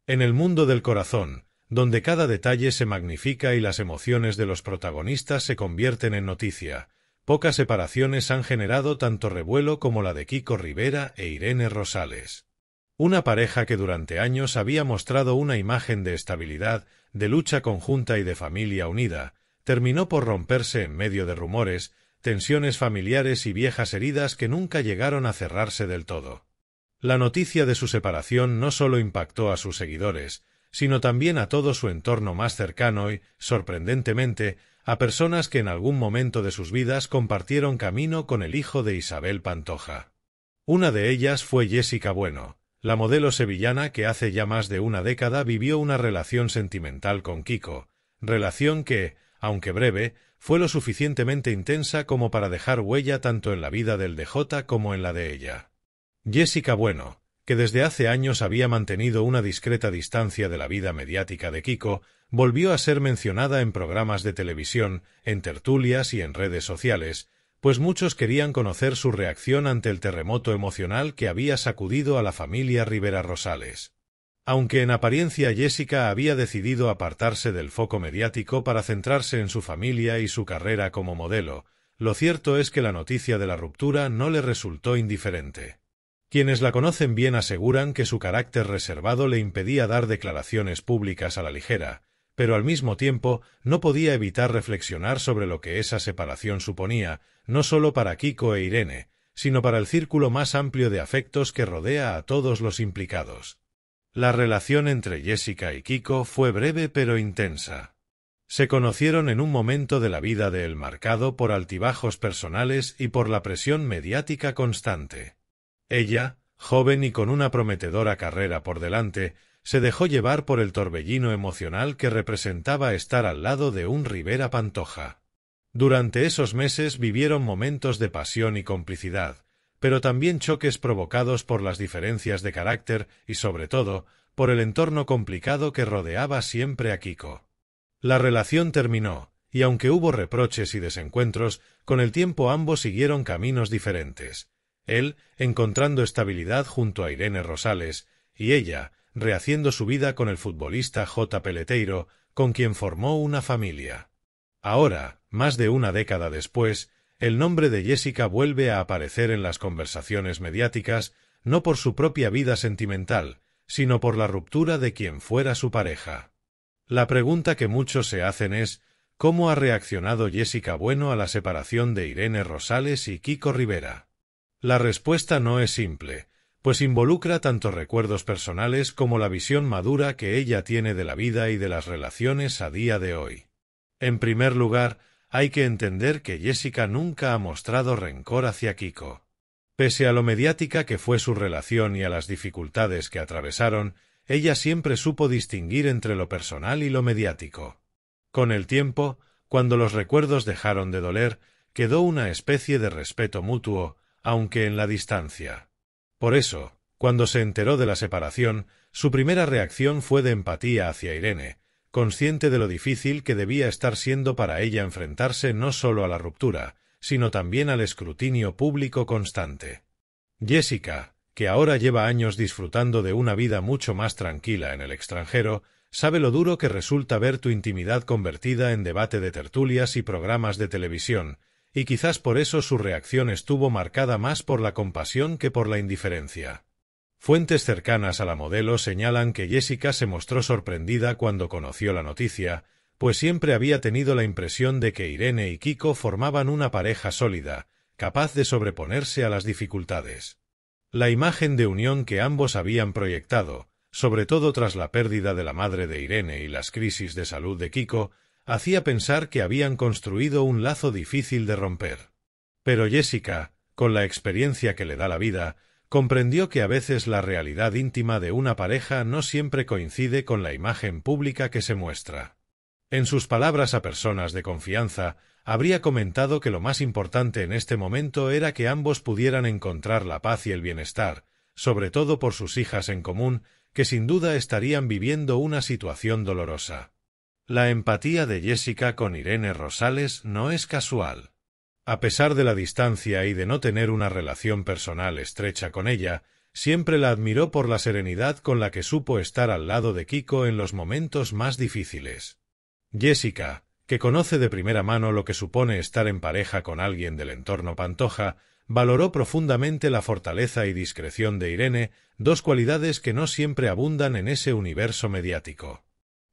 En el mundo del corazón, donde cada detalle se magnifica y las emociones de los protagonistas se convierten en noticia, pocas separaciones han generado tanto revuelo como la de Kiko Rivera e Irene Rosales. Una pareja que durante años había mostrado una imagen de estabilidad, de lucha conjunta y de familia unida, terminó por romperse en medio de rumores, tensiones familiares y viejas heridas que nunca llegaron a cerrarse del todo. La noticia de su separación no solo impactó a sus seguidores, sino también a todo su entorno más cercano y, sorprendentemente, a personas que en algún momento de sus vidas compartieron camino con el hijo de Isabel Pantoja. Una de ellas fue Jessica Bueno, la modelo sevillana que hace ya más de una década vivió una relación sentimental con Kiko, relación que, aunque breve, fue lo suficientemente intensa como para dejar huella tanto en la vida del DJ como en la de ella. Jessica Bueno, que desde hace años había mantenido una discreta distancia de la vida mediática de Kiko, volvió a ser mencionada en programas de televisión, en tertulias y en redes sociales, pues muchos querían conocer su reacción ante el terremoto emocional que había sacudido a la familia Rivera Rosales. Aunque en apariencia Jessica había decidido apartarse del foco mediático para centrarse en su familia y su carrera como modelo, lo cierto es que la noticia de la ruptura no le resultó indiferente. Quienes la conocen bien aseguran que su carácter reservado le impedía dar declaraciones públicas a la ligera, pero al mismo tiempo no podía evitar reflexionar sobre lo que esa separación suponía, no solo para Kiko e Irene, sino para el círculo más amplio de afectos que rodea a todos los implicados. La relación entre Jessica y Kiko fue breve pero intensa. Se conocieron en un momento de la vida de él marcado por altibajos personales y por la presión mediática constante. Ella, joven y con una prometedora carrera por delante, se dejó llevar por el torbellino emocional que representaba estar al lado de un Rivera Pantoja. Durante esos meses vivieron momentos de pasión y complicidad, pero también choques provocados por las diferencias de carácter y, sobre todo, por el entorno complicado que rodeaba siempre a Kiko. La relación terminó, y aunque hubo reproches y desencuentros, con el tiempo ambos siguieron caminos diferentes. Él, encontrando estabilidad junto a Irene Rosales, y ella, rehaciendo su vida con el futbolista J. Peleteiro, con quien formó una familia. Ahora, más de una década después, el nombre de Jessica vuelve a aparecer en las conversaciones mediáticas, no por su propia vida sentimental, sino por la ruptura de quien fuera su pareja. La pregunta que muchos se hacen es, ¿cómo ha reaccionado Jessica Bueno a la separación de Irene Rosales y Kiko Rivera? La respuesta no es simple, pues involucra tanto recuerdos personales como la visión madura que ella tiene de la vida y de las relaciones a día de hoy. En primer lugar, hay que entender que Jessica nunca ha mostrado rencor hacia Kiko. Pese a lo mediática que fue su relación y a las dificultades que atravesaron, ella siempre supo distinguir entre lo personal y lo mediático. Con el tiempo, cuando los recuerdos dejaron de doler, quedó una especie de respeto mutuo, aunque en la distancia. Por eso, cuando se enteró de la separación, su primera reacción fue de empatía hacia Irene, consciente de lo difícil que debía estar siendo para ella enfrentarse no solo a la ruptura, sino también al escrutinio público constante. Jessica, que ahora lleva años disfrutando de una vida mucho más tranquila en el extranjero, sabe lo duro que resulta ver tu intimidad convertida en debate de tertulias y programas de televisión, y quizás por eso su reacción estuvo marcada más por la compasión que por la indiferencia. Fuentes cercanas a la modelo señalan que Jessica se mostró sorprendida cuando conoció la noticia, pues siempre había tenido la impresión de que Irene y Kiko formaban una pareja sólida, capaz de sobreponerse a las dificultades. La imagen de unión que ambos habían proyectado, sobre todo tras la pérdida de la madre de Irene y las crisis de salud de Kiko, hacía pensar que habían construido un lazo difícil de romper. Pero Jessica, con la experiencia que le da la vida, comprendió que a veces la realidad íntima de una pareja no siempre coincide con la imagen pública que se muestra. En sus palabras a personas de confianza, habría comentado que lo más importante en este momento era que ambos pudieran encontrar la paz y el bienestar, sobre todo por sus hijas en común, que sin duda estarían viviendo una situación dolorosa. La empatía de Jessica con Irene Rosales no es casual. A pesar de la distancia y de no tener una relación personal estrecha con ella, siempre la admiró por la serenidad con la que supo estar al lado de Kiko en los momentos más difíciles. Jessica, que conoce de primera mano lo que supone estar en pareja con alguien del entorno Pantoja, valoró profundamente la fortaleza y discreción de Irene, dos cualidades que no siempre abundan en ese universo mediático.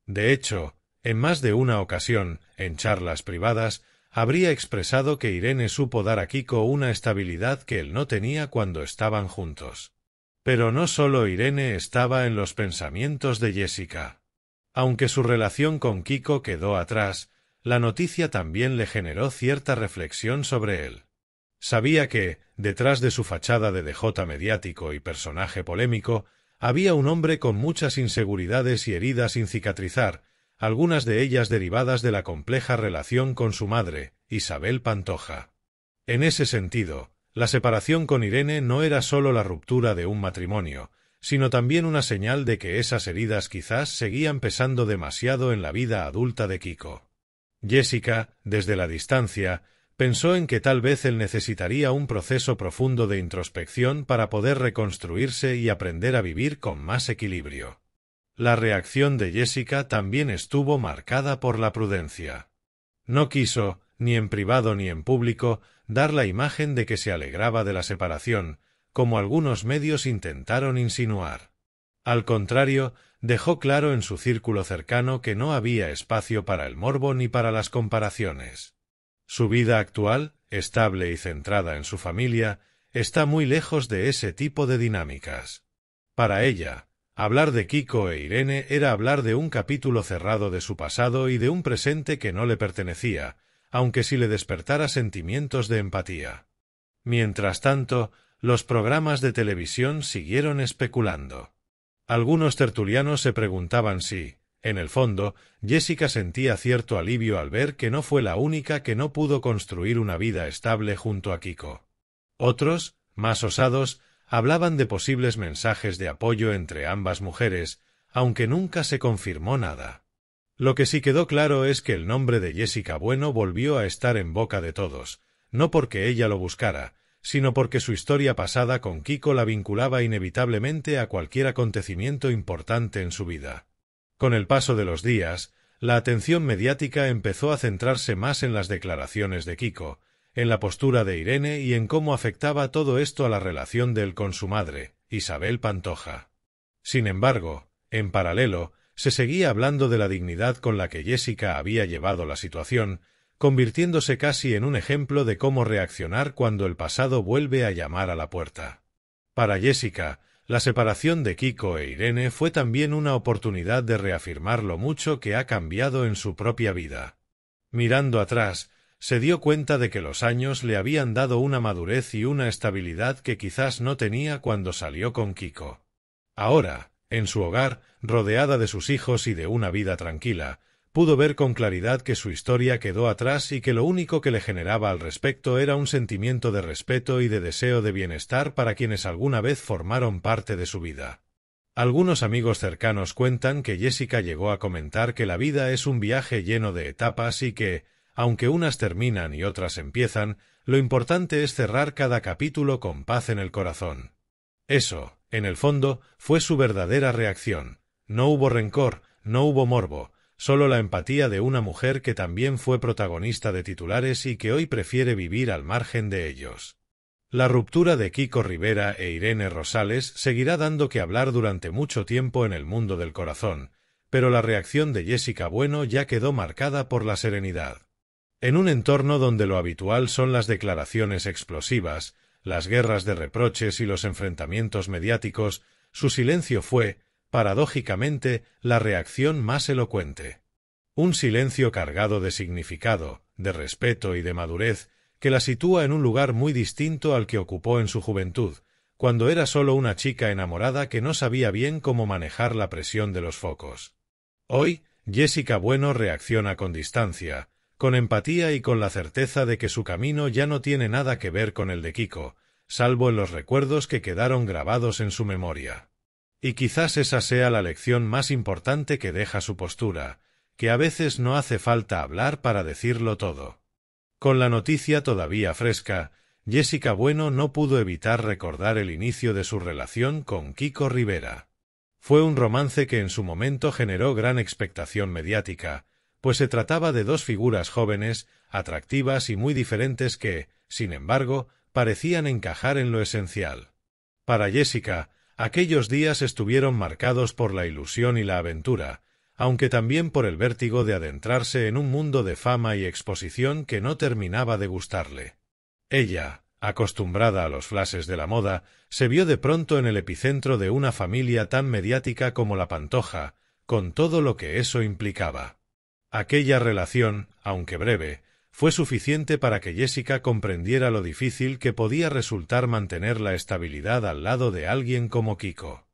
De hecho, en más de una ocasión, en charlas privadas, habría expresado que Irene supo dar a Kiko una estabilidad que él no tenía cuando estaban juntos. Pero no solo Irene estaba en los pensamientos de Jessica. Aunque su relación con Kiko quedó atrás, la noticia también le generó cierta reflexión sobre él. Sabía que, detrás de su fachada de DJ mediático y personaje polémico, había un hombre con muchas inseguridades y heridas sin cicatrizar, algunas de ellas derivadas de la compleja relación con su madre, Isabel Pantoja. En ese sentido, la separación con Irene no era solo la ruptura de un matrimonio, sino también una señal de que esas heridas quizás seguían pesando demasiado en la vida adulta de Kiko. Jessica, desde la distancia, pensó en que tal vez él necesitaría un proceso profundo de introspección para poder reconstruirse y aprender a vivir con más equilibrio. La reacción de Jessica también estuvo marcada por la prudencia. No quiso, ni en privado ni en público, dar la imagen de que se alegraba de la separación, como algunos medios intentaron insinuar. Al contrario, dejó claro en su círculo cercano que no había espacio para el morbo ni para las comparaciones. Su vida actual, estable y centrada en su familia, está muy lejos de ese tipo de dinámicas. Para ella, hablar de Kiko e Irene era hablar de un capítulo cerrado de su pasado y de un presente que no le pertenecía, aunque sí le despertara sentimientos de empatía. Mientras tanto, los programas de televisión siguieron especulando. Algunos tertulianos se preguntaban si, en el fondo, Jessica sentía cierto alivio al ver que no fue la única que no pudo construir una vida estable junto a Kiko. Otros, más osados, hablaban de posibles mensajes de apoyo entre ambas mujeres, aunque nunca se confirmó nada. Lo que sí quedó claro es que el nombre de Jessica Bueno volvió a estar en boca de todos, no porque ella lo buscara, sino porque su historia pasada con Kiko la vinculaba inevitablemente a cualquier acontecimiento importante en su vida. Con el paso de los días, la atención mediática empezó a centrarse más en las declaraciones de Kiko, en la postura de Irene y en cómo afectaba todo esto a la relación de él con su madre, Isabel Pantoja. Sin embargo, en paralelo, se seguía hablando de la dignidad con la que Jessica había llevado la situación, convirtiéndose casi en un ejemplo de cómo reaccionar cuando el pasado vuelve a llamar a la puerta. Para Jessica, la separación de Kiko e Irene fue también una oportunidad de reafirmar lo mucho que ha cambiado en su propia vida. Mirando atrás, se dio cuenta de que los años le habían dado una madurez y una estabilidad que quizás no tenía cuando salió con Kiko. Ahora, en su hogar, rodeada de sus hijos y de una vida tranquila, pudo ver con claridad que su historia quedó atrás y que lo único que le generaba al respecto era un sentimiento de respeto y de deseo de bienestar para quienes alguna vez formaron parte de su vida. Algunos amigos cercanos cuentan que Jessica llegó a comentar que la vida es un viaje lleno de etapas y que, aunque unas terminan y otras empiezan, lo importante es cerrar cada capítulo con paz en el corazón. Eso, en el fondo, fue su verdadera reacción. No hubo rencor, no hubo morbo, solo la empatía de una mujer que también fue protagonista de titulares y que hoy prefiere vivir al margen de ellos. La ruptura de Kiko Rivera e Irene Rosales seguirá dando que hablar durante mucho tiempo en el mundo del corazón, pero la reacción de Jessica Bueno ya quedó marcada por la serenidad. En un entorno donde lo habitual son las declaraciones explosivas, las guerras de reproches y los enfrentamientos mediáticos, su silencio fue, paradójicamente, la reacción más elocuente. Un silencio cargado de significado, de respeto y de madurez, que la sitúa en un lugar muy distinto al que ocupó en su juventud, cuando era solo una chica enamorada que no sabía bien cómo manejar la presión de los focos. Hoy, Jessica Bueno reacciona con distancia, con empatía y con la certeza de que su camino ya no tiene nada que ver con el de Kiko, salvo en los recuerdos que quedaron grabados en su memoria. Y quizás esa sea la lección más importante que deja su postura, que a veces no hace falta hablar para decirlo todo. Con la noticia todavía fresca, Jessica Bueno no pudo evitar recordar el inicio de su relación con Kiko Rivera. Fue un romance que en su momento generó gran expectación mediática, pues se trataba de dos figuras jóvenes, atractivas y muy diferentes que, sin embargo, parecían encajar en lo esencial. Para Jessica, aquellos días estuvieron marcados por la ilusión y la aventura, aunque también por el vértigo de adentrarse en un mundo de fama y exposición que no terminaba de gustarle. Ella, acostumbrada a los flashes de la moda, se vio de pronto en el epicentro de una familia tan mediática como la Pantoja, con todo lo que eso implicaba. Aquella relación, aunque breve, fue suficiente para que Jessica comprendiera lo difícil que podía resultar mantener la estabilidad al lado de alguien como Kiko.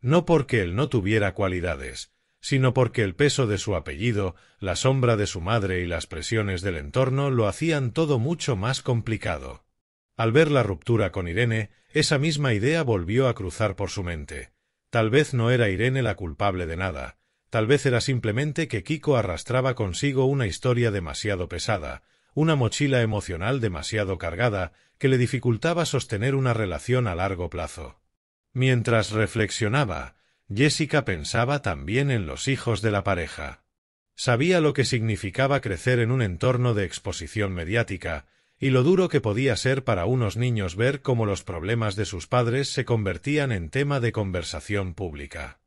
No porque él no tuviera cualidades, sino porque el peso de su apellido, la sombra de su madre y las presiones del entorno lo hacían todo mucho más complicado. Al ver la ruptura con Irene, esa misma idea volvió a cruzar por su mente. Tal vez no era Irene la culpable de nada, tal vez era simplemente que Kiko arrastraba consigo una historia demasiado pesada, una mochila emocional demasiado cargada, que le dificultaba sostener una relación a largo plazo. Mientras reflexionaba, Jessica pensaba también en los hijos de la pareja. Sabía lo que significaba crecer en un entorno de exposición mediática, y lo duro que podía ser para unos niños ver cómo los problemas de sus padres se convertían en tema de conversación pública.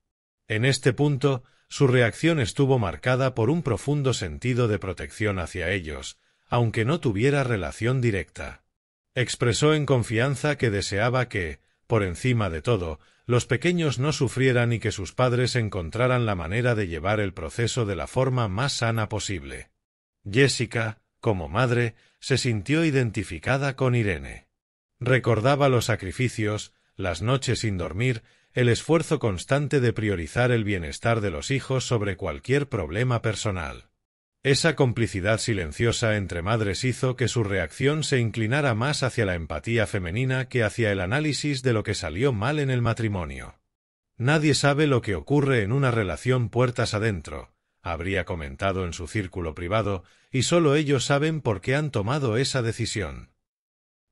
En este punto, su reacción estuvo marcada por un profundo sentido de protección hacia ellos, aunque no tuviera relación directa. Expresó en confianza que deseaba que, por encima de todo, los pequeños no sufrieran y que sus padres encontraran la manera de llevar el proceso de la forma más sana posible. Jessica, como madre, se sintió identificada con Irene. Recordaba los sacrificios, las noches sin dormir, el esfuerzo constante de priorizar el bienestar de los hijos sobre cualquier problema personal. Esa complicidad silenciosa entre madres hizo que su reacción se inclinara más hacia la empatía femenina que hacia el análisis de lo que salió mal en el matrimonio. Nadie sabe lo que ocurre en una relación puertas adentro, habría comentado en su círculo privado, y solo ellos saben por qué han tomado esa decisión.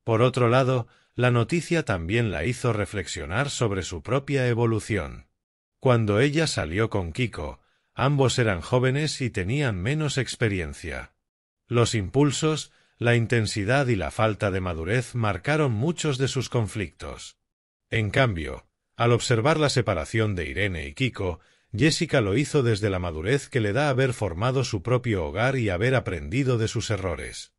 Por otro lado, la noticia también la hizo reflexionar sobre su propia evolución. Cuando ella salió con Kiko, ambos eran jóvenes y tenían menos experiencia. Los impulsos, la intensidad y la falta de madurez marcaron muchos de sus conflictos. En cambio, al observar la separación de Irene y Kiko, Jessica lo hizo desde la madurez que le da haber formado su propio hogar y haber aprendido de sus errores.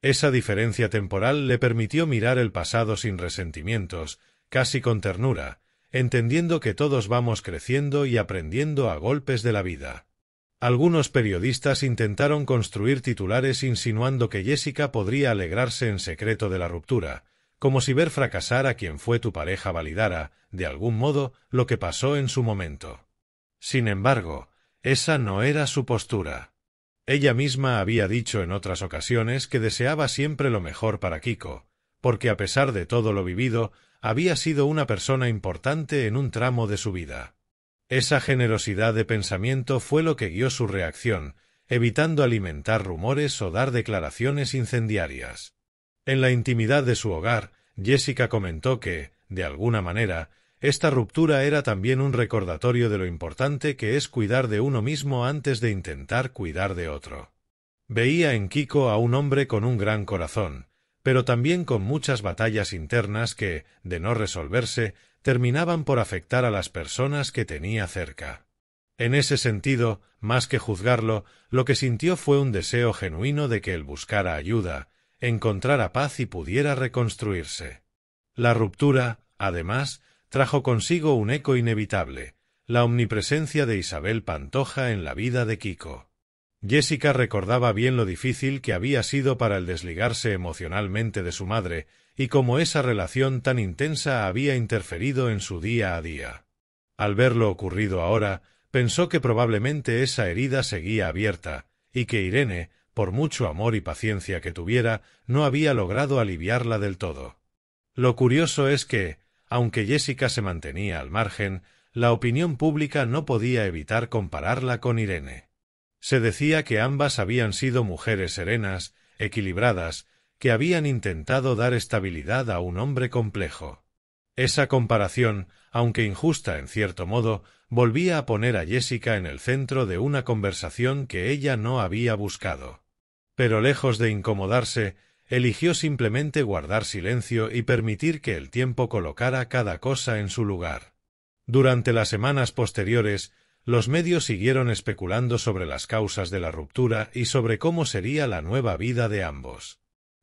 Esa diferencia temporal le permitió mirar el pasado sin resentimientos, casi con ternura, entendiendo que todos vamos creciendo y aprendiendo a golpes de la vida. Algunos periodistas intentaron construir titulares insinuando que Jessica podría alegrarse en secreto de la ruptura, como si ver fracasar a quien fue tu pareja validara, de algún modo, lo que pasó en su momento. Sin embargo, esa no era su postura. Ella misma había dicho en otras ocasiones que deseaba siempre lo mejor para Kiko, porque a pesar de todo lo vivido, había sido una persona importante en un tramo de su vida. Esa generosidad de pensamiento fue lo que guió su reacción, evitando alimentar rumores o dar declaraciones incendiarias. En la intimidad de su hogar, Jessica comentó que, de alguna manera, esta ruptura era también un recordatorio de lo importante que es cuidar de uno mismo antes de intentar cuidar de otro. Veía en Kiko a un hombre con un gran corazón, pero también con muchas batallas internas que, de no resolverse, terminaban por afectar a las personas que tenía cerca. En ese sentido, más que juzgarlo, lo que sintió fue un deseo genuino de que él buscara ayuda, encontrara paz y pudiera reconstruirse. La ruptura, además, trajo consigo un eco inevitable, la omnipresencia de Isabel Pantoja en la vida de Kiko. Jessica recordaba bien lo difícil que había sido para él desligarse emocionalmente de su madre y cómo esa relación tan intensa había interferido en su día a día. Al ver lo ocurrido ahora, pensó que probablemente esa herida seguía abierta y que Irene, por mucho amor y paciencia que tuviera, no había logrado aliviarla del todo. Lo curioso es que, aunque Jessica se mantenía al margen, la opinión pública no podía evitar compararla con Irene. Se decía que ambas habían sido mujeres serenas, equilibradas, que habían intentado dar estabilidad a un hombre complejo. Esa comparación, aunque injusta en cierto modo, volvía a poner a Jessica en el centro de una conversación que ella no había buscado. Pero lejos de incomodarse, eligió simplemente guardar silencio y permitir que el tiempo colocara cada cosa en su lugar. Durante las semanas posteriores, los medios siguieron especulando sobre las causas de la ruptura y sobre cómo sería la nueva vida de ambos.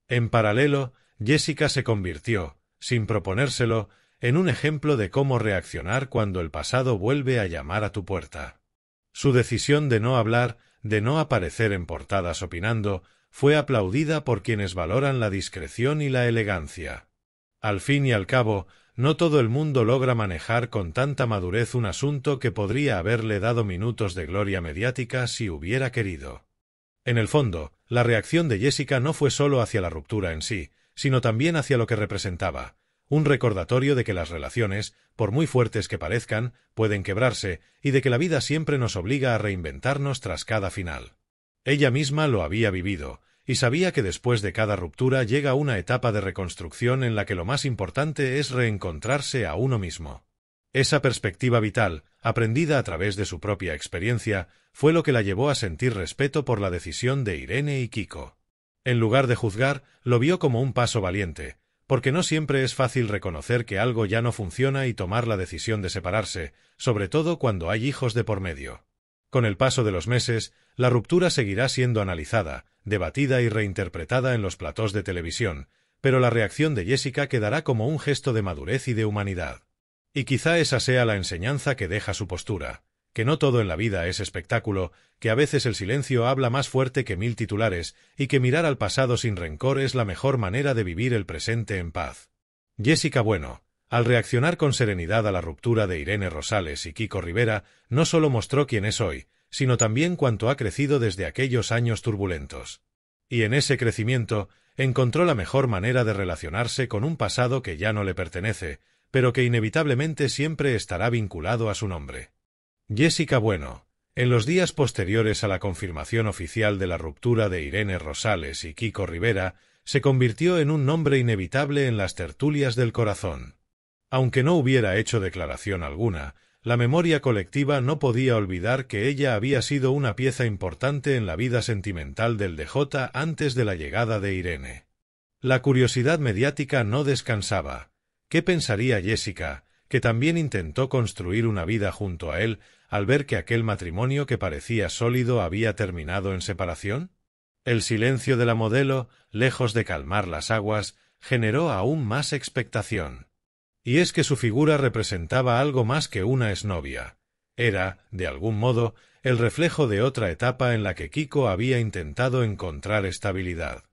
En paralelo, Jessica se convirtió, sin proponérselo, en un ejemplo de cómo reaccionar cuando el pasado vuelve a llamar a tu puerta. Su decisión de no hablar, de no aparecer en portadas opinando, fue aplaudida por quienes valoran la discreción y la elegancia. Al fin y al cabo, no todo el mundo logra manejar con tanta madurez un asunto que podría haberle dado minutos de gloria mediática si hubiera querido. En el fondo, la reacción de Jessica no fue solo hacia la ruptura en sí, sino también hacia lo que representaba, un recordatorio de que las relaciones, por muy fuertes que parezcan, pueden quebrarse, y de que la vida siempre nos obliga a reinventarnos tras cada final. Ella misma lo había vivido, y sabía que después de cada ruptura llega una etapa de reconstrucción en la que lo más importante es reencontrarse a uno mismo. Esa perspectiva vital, aprendida a través de su propia experiencia, fue lo que la llevó a sentir respeto por la decisión de Irene y Kiko. En lugar de juzgar, lo vio como un paso valiente, porque no siempre es fácil reconocer que algo ya no funciona y tomar la decisión de separarse, sobre todo cuando hay hijos de por medio. Con el paso de los meses, la ruptura seguirá siendo analizada, debatida y reinterpretada en los platós de televisión, pero la reacción de Jessica quedará como un gesto de madurez y de humanidad. Y quizá esa sea la enseñanza que deja su postura, que no todo en la vida es espectáculo, que a veces el silencio habla más fuerte que 1000 titulares, y que mirar al pasado sin rencor es la mejor manera de vivir el presente en paz. Jessica Bueno, al reaccionar con serenidad a la ruptura de Irene Rosales y Kiko Rivera, no solo mostró quién es hoy, sino también cuánto ha crecido desde aquellos años turbulentos. Y en ese crecimiento, encontró la mejor manera de relacionarse con un pasado que ya no le pertenece, pero que inevitablemente siempre estará vinculado a su nombre. Jessica Bueno, en los días posteriores a la confirmación oficial de la ruptura de Irene Rosales y Kiko Rivera, se convirtió en un nombre inevitable en las tertulias del corazón. Aunque no hubiera hecho declaración alguna, la memoria colectiva no podía olvidar que ella había sido una pieza importante en la vida sentimental del DJ antes de la llegada de Irene. La curiosidad mediática no descansaba. ¿Qué pensaría Jessica, que también intentó construir una vida junto a él, al ver que aquel matrimonio que parecía sólido había terminado en separación? El silencio de la modelo, lejos de calmar las aguas, generó aún más expectación. Y es que su figura representaba algo más que una exnovia. Era, de algún modo, el reflejo de otra etapa en la que Kiko había intentado encontrar estabilidad.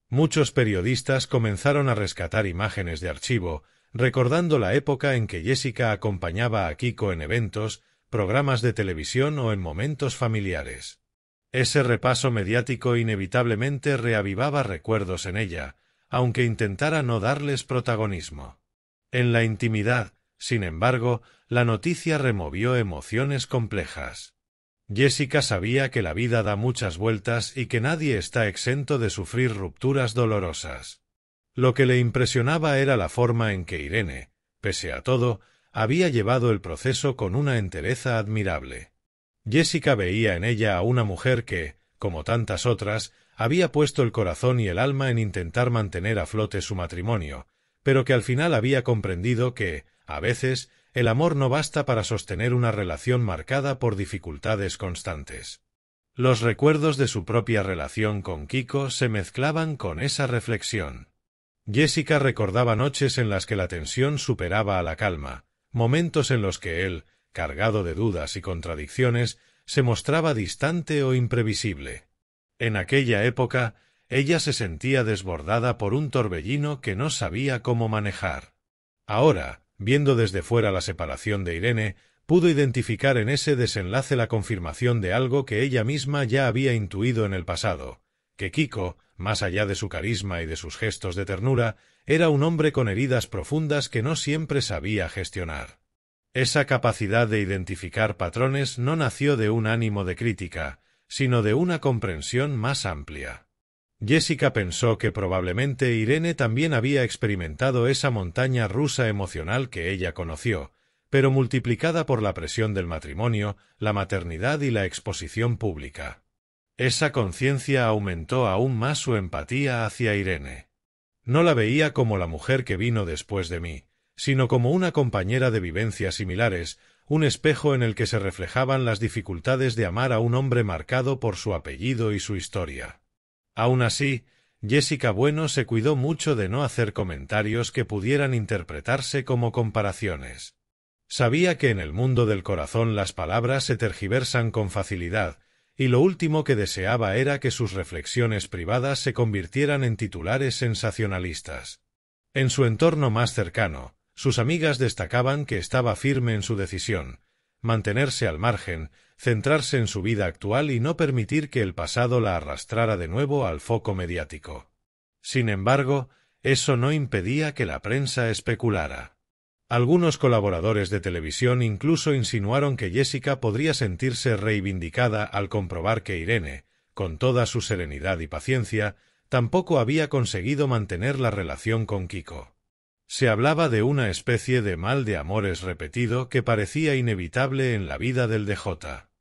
Muchos periodistas comenzaron a rescatar imágenes de archivo, recordando la época en que Jessica acompañaba a Kiko en eventos, programas de televisión o en momentos familiares. Ese repaso mediático inevitablemente reavivaba recuerdos en ella, aunque intentara no darles protagonismo. En la intimidad, sin embargo, la noticia removió emociones complejas. Jessica sabía que la vida da muchas vueltas y que nadie está exento de sufrir rupturas dolorosas. Lo que le impresionaba era la forma en que Irene, pese a todo, había llevado el proceso con una entereza admirable. Jessica veía en ella a una mujer que, como tantas otras, había puesto el corazón y el alma en intentar mantener a flote su matrimonio, pero que al final había comprendido que, a veces, el amor no basta para sostener una relación marcada por dificultades constantes. Los recuerdos de su propia relación con Kiko se mezclaban con esa reflexión. Jessica recordaba noches en las que la tensión superaba a la calma, momentos en los que él, cargado de dudas y contradicciones, se mostraba distante o imprevisible. En aquella época, ella se sentía desbordada por un torbellino que no sabía cómo manejar. Ahora, viendo desde fuera la separación de Irene, pudo identificar en ese desenlace la confirmación de algo que ella misma ya había intuido en el pasado, que Kiko, más allá de su carisma y de sus gestos de ternura, era un hombre con heridas profundas que no siempre sabía gestionar. Esa capacidad de identificar patrones no nació de un ánimo de crítica, sino de una comprensión más amplia. Jessica pensó que probablemente Irene también había experimentado esa montaña rusa emocional que ella conoció, pero multiplicada por la presión del matrimonio, la maternidad y la exposición pública. Esa conciencia aumentó aún más su empatía hacia Irene. No la veía como la mujer que vino después de mí, sino como una compañera de vivencias similares, un espejo en el que se reflejaban las dificultades de amar a un hombre marcado por su apellido y su historia. Aun así, Jessica Bueno se cuidó mucho de no hacer comentarios que pudieran interpretarse como comparaciones. Sabía que en el mundo del corazón las palabras se tergiversan con facilidad, y lo último que deseaba era que sus reflexiones privadas se convirtieran en titulares sensacionalistas. En su entorno más cercano, sus amigas destacaban que estaba firme en su decisión, mantenerse al margen, centrarse en su vida actual y no permitir que el pasado la arrastrara de nuevo al foco mediático. Sin embargo, eso no impedía que la prensa especulara. Algunos colaboradores de televisión incluso insinuaron que Jessica podría sentirse reivindicada al comprobar que Irene, con toda su serenidad y paciencia, tampoco había conseguido mantener la relación con Kiko. Se hablaba de una especie de mal de amores repetido que parecía inevitable en la vida del DJ.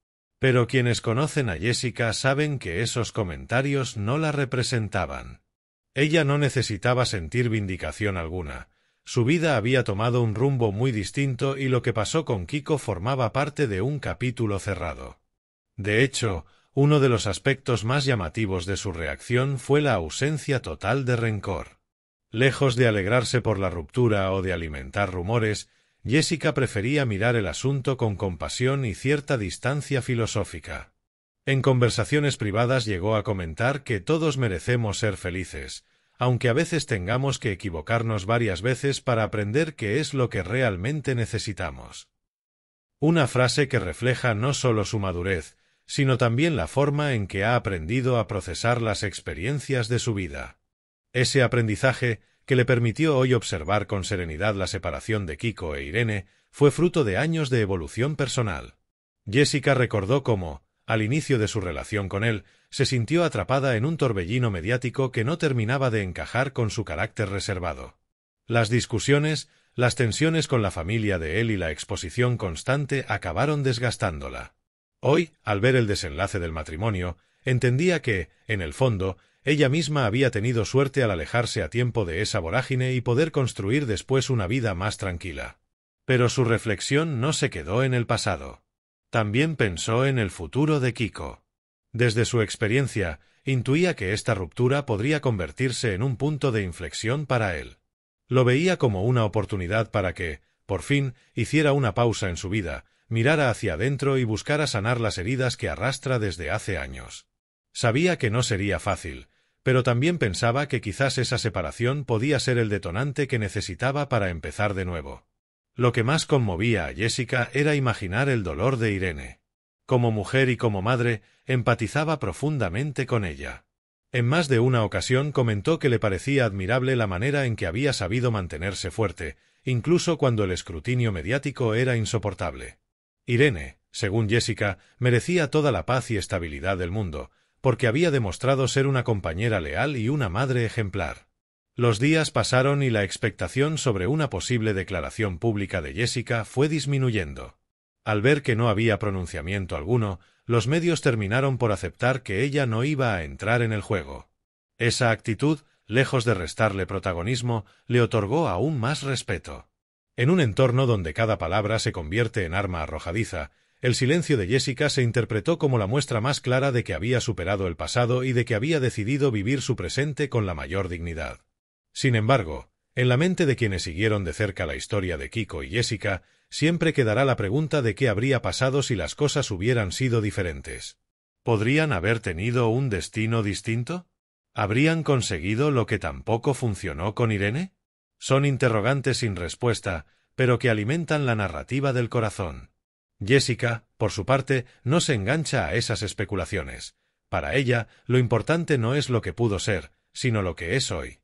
Pero quienes conocen a Jessica saben que esos comentarios no la representaban. Ella no necesitaba sentir vindicación alguna. Su vida había tomado un rumbo muy distinto y lo que pasó con Kiko formaba parte de un capítulo cerrado. De hecho, uno de los aspectos más llamativos de su reacción fue la ausencia total de rencor. Lejos de alegrarse por la ruptura o de alimentar rumores, Jessica prefería mirar el asunto con compasión y cierta distancia filosófica. En conversaciones privadas llegó a comentar que todos merecemos ser felices, aunque a veces tengamos que equivocarnos varias veces para aprender qué es lo que realmente necesitamos. Una frase que refleja no solo su madurez, sino también la forma en que ha aprendido a procesar las experiencias de su vida. Ese aprendizaje, que le permitió hoy observar con serenidad la separación de Kiko e Irene, fue fruto de años de evolución personal. Jessica recordó cómo, al inicio de su relación con él, se sintió atrapada en un torbellino mediático que no terminaba de encajar con su carácter reservado. Las discusiones, las tensiones con la familia de él y la exposición constante acabaron desgastándola. Hoy, al ver el desenlace del matrimonio, entendía que, en el fondo, ella misma había tenido suerte al alejarse a tiempo de esa vorágine y poder construir después una vida más tranquila. Pero su reflexión no se quedó en el pasado. También pensó en el futuro de Kiko. Desde su experiencia, intuía que esta ruptura podría convertirse en un punto de inflexión para él. Lo veía como una oportunidad para que, por fin, hiciera una pausa en su vida, mirara hacia adentro y buscara sanar las heridas que arrastra desde hace años. Sabía que no sería fácil, pero también pensaba que quizás esa separación podía ser el detonante que necesitaba para empezar de nuevo. Lo que más conmovía a Jessica era imaginar el dolor de Irene. Como mujer y como madre, empatizaba profundamente con ella. En más de una ocasión comentó que le parecía admirable la manera en que había sabido mantenerse fuerte, incluso cuando el escrutinio mediático era insoportable. Irene, según Jessica, merecía toda la paz y estabilidad del mundo, porque había demostrado ser una compañera leal y una madre ejemplar. Los días pasaron y la expectación sobre una posible declaración pública de Jessica fue disminuyendo. Al ver que no había pronunciamiento alguno, los medios terminaron por aceptar que ella no iba a entrar en el juego. Esa actitud, lejos de restarle protagonismo, le otorgó aún más respeto. En un entorno donde cada palabra se convierte en arma arrojadiza, el silencio de Jessica se interpretó como la muestra más clara de que había superado el pasado y de que había decidido vivir su presente con la mayor dignidad. Sin embargo, en la mente de quienes siguieron de cerca la historia de Kiko y Jessica, siempre quedará la pregunta de qué habría pasado si las cosas hubieran sido diferentes. ¿Podrían haber tenido un destino distinto? ¿Habrían conseguido lo que tampoco funcionó con Irene? Son interrogantes sin respuesta, pero que alimentan la narrativa del corazón. Jessica, por su parte, no se engancha a esas especulaciones. Para ella, lo importante no es lo que pudo ser, sino lo que es hoy.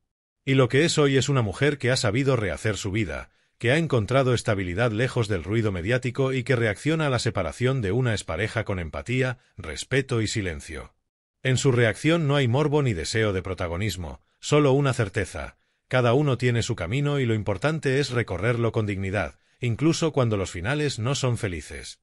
Y lo que es hoy es una mujer que ha sabido rehacer su vida, que ha encontrado estabilidad lejos del ruido mediático y que reacciona a la separación de una expareja con empatía, respeto y silencio. En su reacción no hay morbo ni deseo de protagonismo, solo una certeza. Cada uno tiene su camino y lo importante es recorrerlo con dignidad, incluso cuando los finales no son felices.